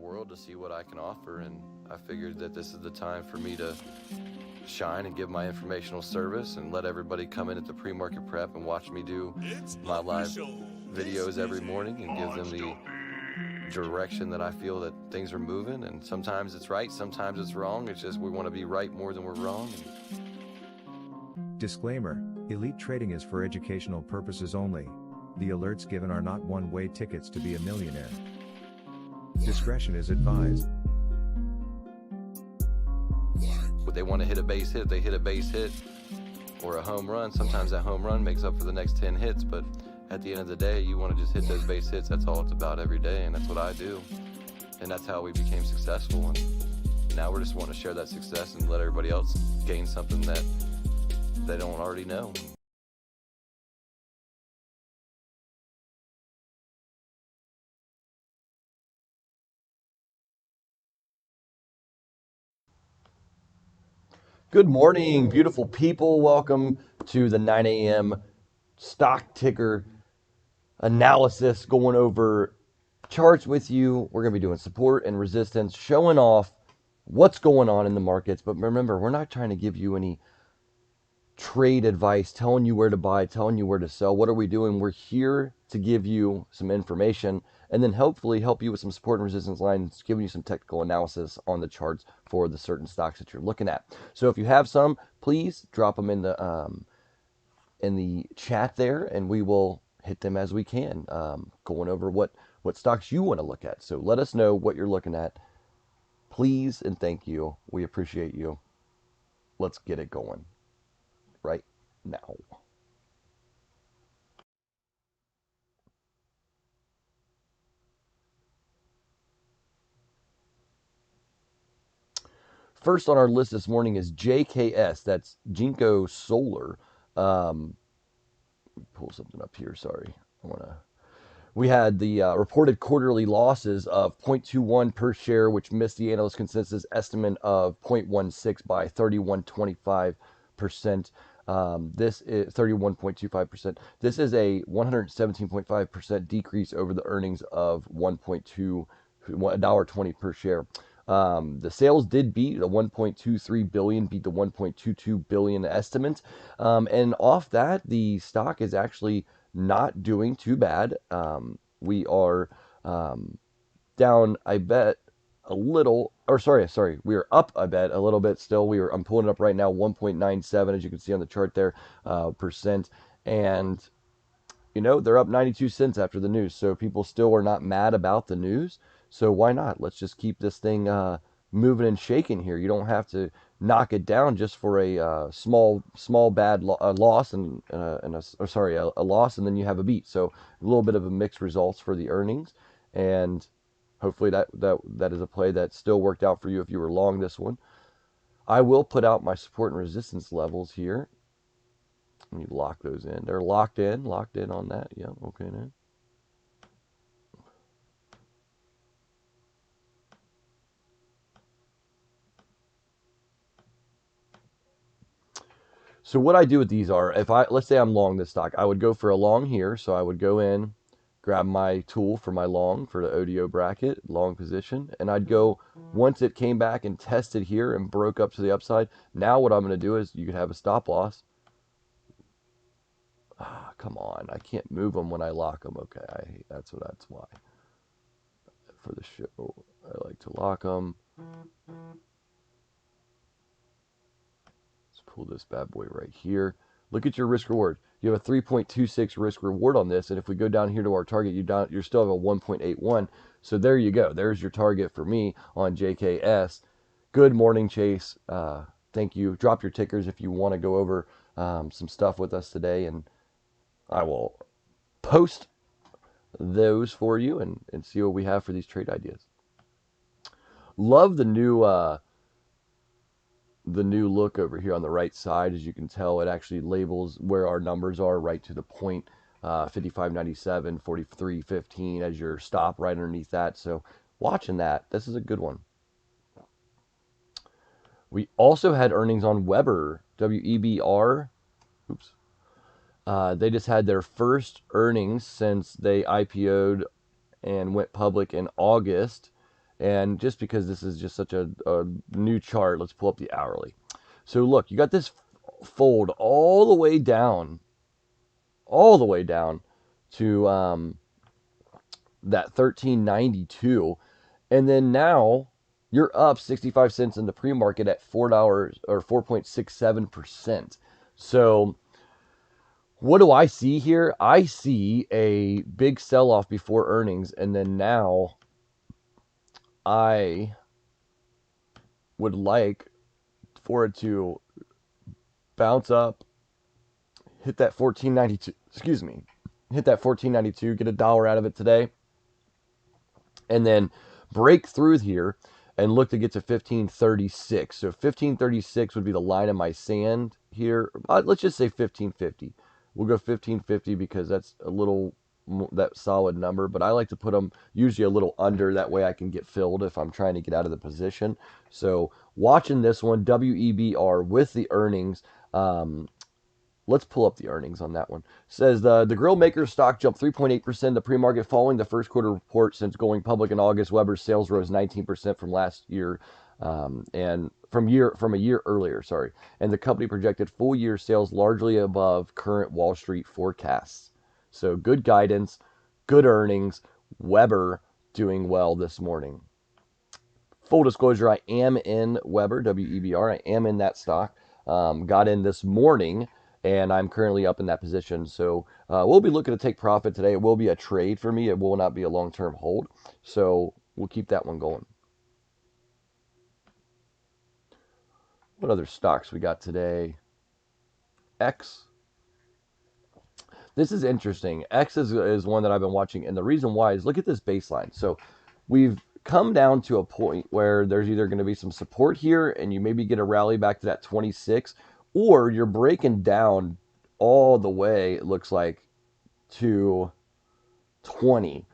world to see what I can offer, and I figured that this is the time for me to shine and give my informational service and let everybody come in at the pre-market prep and watch me do my live videos every morning and give them the direction that I feel that things are moving. And sometimes it's right, sometimes it's wrong. It's just we want to be right more than we're wrong. Disclaimer: Elite Trading is for educational purposes only. The alerts given are not one-way tickets to be a millionaire. Discretion is advised. But they want to hit a base hit. They hit a base hit or a home run. Sometimes that home run makes up for the next 10 hits, but at the end of the day, you want to just hit those base hits. That's all it's about every day, and that's what I do. And that's how we became successful. And now we're just wanting to share that success and let everybody else gain something that they don't already know. Good morning, beautiful people. Welcome to the 9 a.m. stock ticker analysis, going over charts with you. We're going to be doing support and resistance, showing off what's going on in the markets. But remember, we're not trying to give you any trade advice, telling you where to buy, telling you where to sell. What are we doing? We're here to give you some information and then hopefully help you with some support and resistance lines, giving you some technical analysis on the charts for the certain stocks that you're looking at. So if you have some, please drop them in the chat there, and we will hit them as we can, going over what stocks you want to look at. So let us know what you're looking at, please, and thank you. We appreciate you. Let's get it going right now. First on our list this morning is JKS. That's Jinko Solar. Pull something up here. Sorry, We had the reported quarterly losses of 0.21 per share, which missed the analyst consensus estimate of 0.16 by 31.25%. This is 31.25%. This is a 117.5% decrease over the earnings of $1.20 per share. The sales did beat the 1.23 billion, beat the 1.22 billion estimate, and off that, the stock is actually not doing too bad. We are down, I bet, a little, or sorry, we are up, I bet, a little bit still. I'm pulling it up right now, 1.97, as you can see on the chart there, percent, and they're up 92 cents after the news, so people still are not mad about the news. So why not? Let's just keep this thing moving and shaking here. You don't have to knock it down just for a small bad loss and a loss, and then you have a beat. So a little bit of a mixed results for the earnings, and hopefully that is a play that still worked out for you if you were long this one. I will put out my support and resistance levels here. Let me lock those in. They're locked in on that. Yeah, okay now. So what I do with these are, let's say I'm long this stock, I would go for a long here. So I would go in, grab my tool for my long for the ODO bracket, long position, and I'd go, once it came back and tested here and broke up to the upside, now what I'm going to do is, you could have a stop loss. Come on, I can't move them when I lock them. Okay, that's why. For the show, I like to lock them. Let's pull this bad boy right here. Look at your risk reward. You have a 3.26 risk reward on this, and if we go down here to our target, you still have a 1.81. So there you go. There's your target for me on JKS. Good morning, Chase. Thank you. Drop your tickers if you want to go over some stuff with us today, and I will post those for you and see what we have for these trade ideas. Love the new look over here on the right side. As you can tell, it actually labels where our numbers are right to the point. 55.97, 43.15 as your stop right underneath that. So watching that, this is a good one. We also had earnings on Weber, WEBR. Oops. They just had their first earnings since they IPO'd and went public in August. And just because this is just such a new chart, let's pull up the hourly. So look, you got this fold all the way down to that 1392, and then now you're up 65 cents in the pre-market at $4 or 4.67%. So what do I see here? I see a big sell-off before earnings, and then now I would like for it to bounce up, hit that 1492, excuse me, hit that 1492, get $1 out of it today, and then break through here and look to get to 1536. So 1536 would be the line of my sand here. Let's just say 1550. We'll go 1550 because that's a little that solid number, but I like to put them usually a little under, that way I can get filled if I'm trying to get out of the position. So watching this one, WEBR with the earnings. Let's pull up the earnings on that one. It says the grill maker stock jumped 3.8% in the pre-market following the first quarter report. Since going public in August, Weber's sales rose 19% from last year, and from a year earlier. Sorry, and the company projected full year sales largely above current Wall Street forecasts. So good guidance, good earnings. Weber doing well this morning. Full disclosure, I am in Weber, WEBR. I am in that stock. Got in this morning, and I'm currently up in that position. So we'll be looking to take profit today. It will be a trade for me. It will not be a long-term hold. So we'll keep that one going. What other stocks we got today? X. This is interesting. X is one that I've been watching, and the reason why is look at this baseline. So we've come down to a point where there's either going to be some support here, and you maybe get a rally back to that 26, or you're breaking down all the way, it looks like, to 20.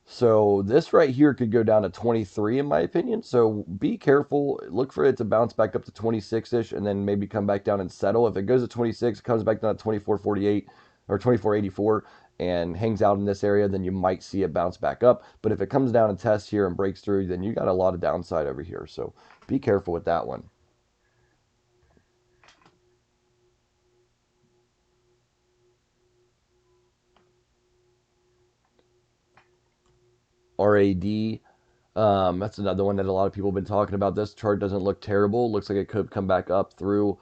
So this right here could go down to 23 in my opinion. So be careful. Look for it to bounce back up to 26-ish and then maybe come back down and settle. If it goes to 26, it comes back down to 24.48 or 24.84 and hangs out in this area, then you might see it bounce back up. But if it comes down and tests here and breaks through, then you got a lot of downside over here. So be careful with that one. RAD. That's another one that a lot of people have been talking about. This chart doesn't look terrible. Looks like it could come back up through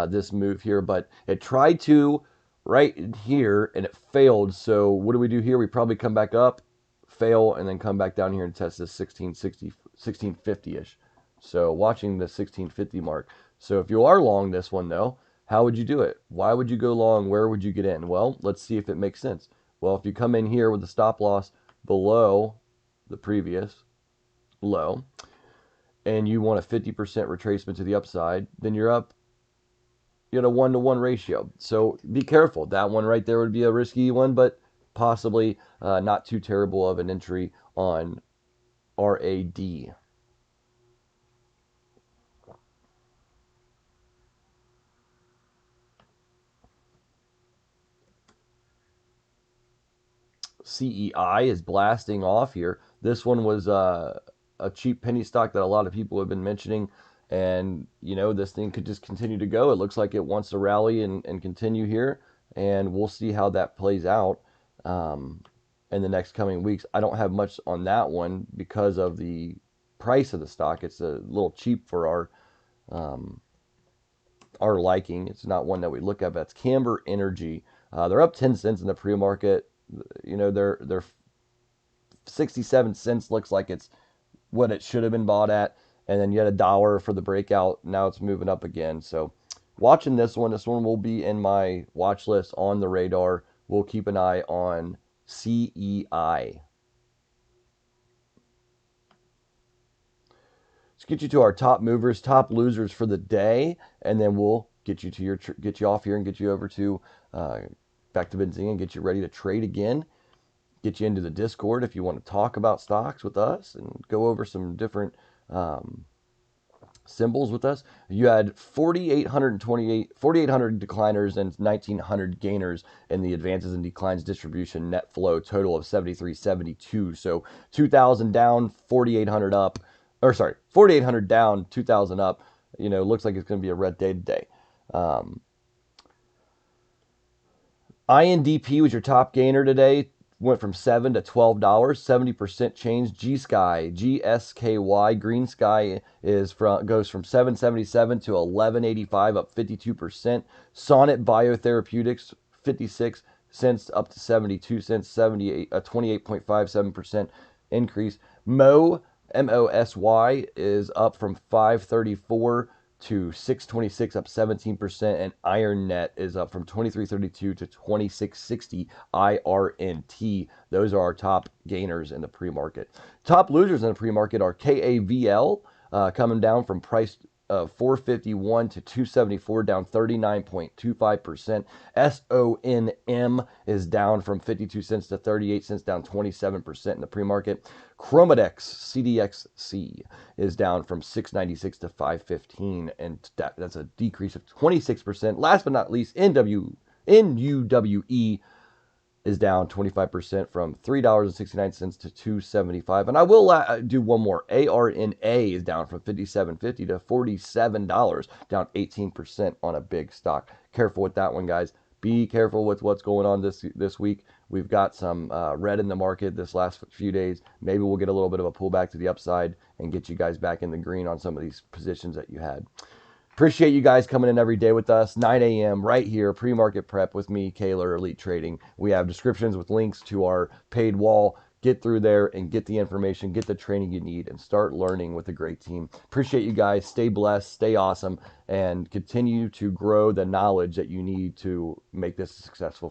this move here, but it tried to right here and it failed. So what do we do here? We probably come back up, fail, and then come back down here and test this 1660, 1650-ish. So watching the 1650 mark. So if you are long this one though, how would you do it? Why would you go long? Where would you get in? Well, let's see if it makes sense. Well, if you come in here with a stop loss below the previous low and you want a 50% retracement to the upside, then you're up a 1-to-1 ratio. So be careful. That one right there would be a risky one, but possibly not too terrible of an entry on RAD. CEI is blasting off here. This one was a cheap penny stock that a lot of people have been mentioning. And, this thing could just continue to go. It looks like it wants to rally and continue here. And we'll see how that plays out in the next coming weeks. I don't have much on that one because of the price of the stock. It's a little cheap for our liking. It's not one that we look at. That's Camber Energy. They're up 10 cents in the pre-market. They're 67 cents looks like it's what it should have been bought at, and then you had $1 for the breakout. Now it's moving up again. So watching this one will be in my watch list on the radar. We'll keep an eye on CEI. Let's get you to our top movers, top losers for the day, and then we'll get you to get you off here and get you over to back to Benzinga and get you ready to trade again. Get you into the Discord if you want to talk about stocks with us and go over some different symbols with us. You had 4,800 decliners and 1,900 gainers in the advances and declines distribution net flow total of 73.72. So 2,000 down, 4,800 up. or sorry, 4,800 down, 2,000 up. Looks like it's going to be a red day today. Um, INDP was your top gainer today. Went from $7 to $12, 70% change. GSKY, Green Sky goes from 777 to 1185, up 52%. Sonnet Biotherapeutics, 56 cents up to 72 cents, 28.57% increase. MOSY is up from 534 to 626, up 17%, and IronNet is up from 2332 to 2660 IRNT. Those are our top gainers in the pre-market. Top losers in the pre-market are KAVL, coming down from price 451 to 274, down 39.25%. SONM is down from 52 cents to 38 cents, down 27% in the pre-market. Chromadex CDXC is down from 696 to 515, and that's a decrease of 26%. Last but not least, NUWE is down 25% from $3.69 to $2.75. And I will do one more. ARNA is down from $57.50 to $47, down 18% on a big stock. Careful with that one, guys. Be careful with what's going on this week. We've got some red in the market this last few days. Maybe we'll get a little bit of a pullback to the upside and get you guys back in the green on some of these positions that you had. Appreciate you guys coming in every day with us. 9 a.m. right here, pre-market prep with me, Kaler, Elite Trading. We have descriptions with links to our paid wall. Get through there and get the information, get the training you need, and start learning with a great team. Appreciate you guys. Stay blessed, stay awesome, and continue to grow the knowledge that you need to make this successful for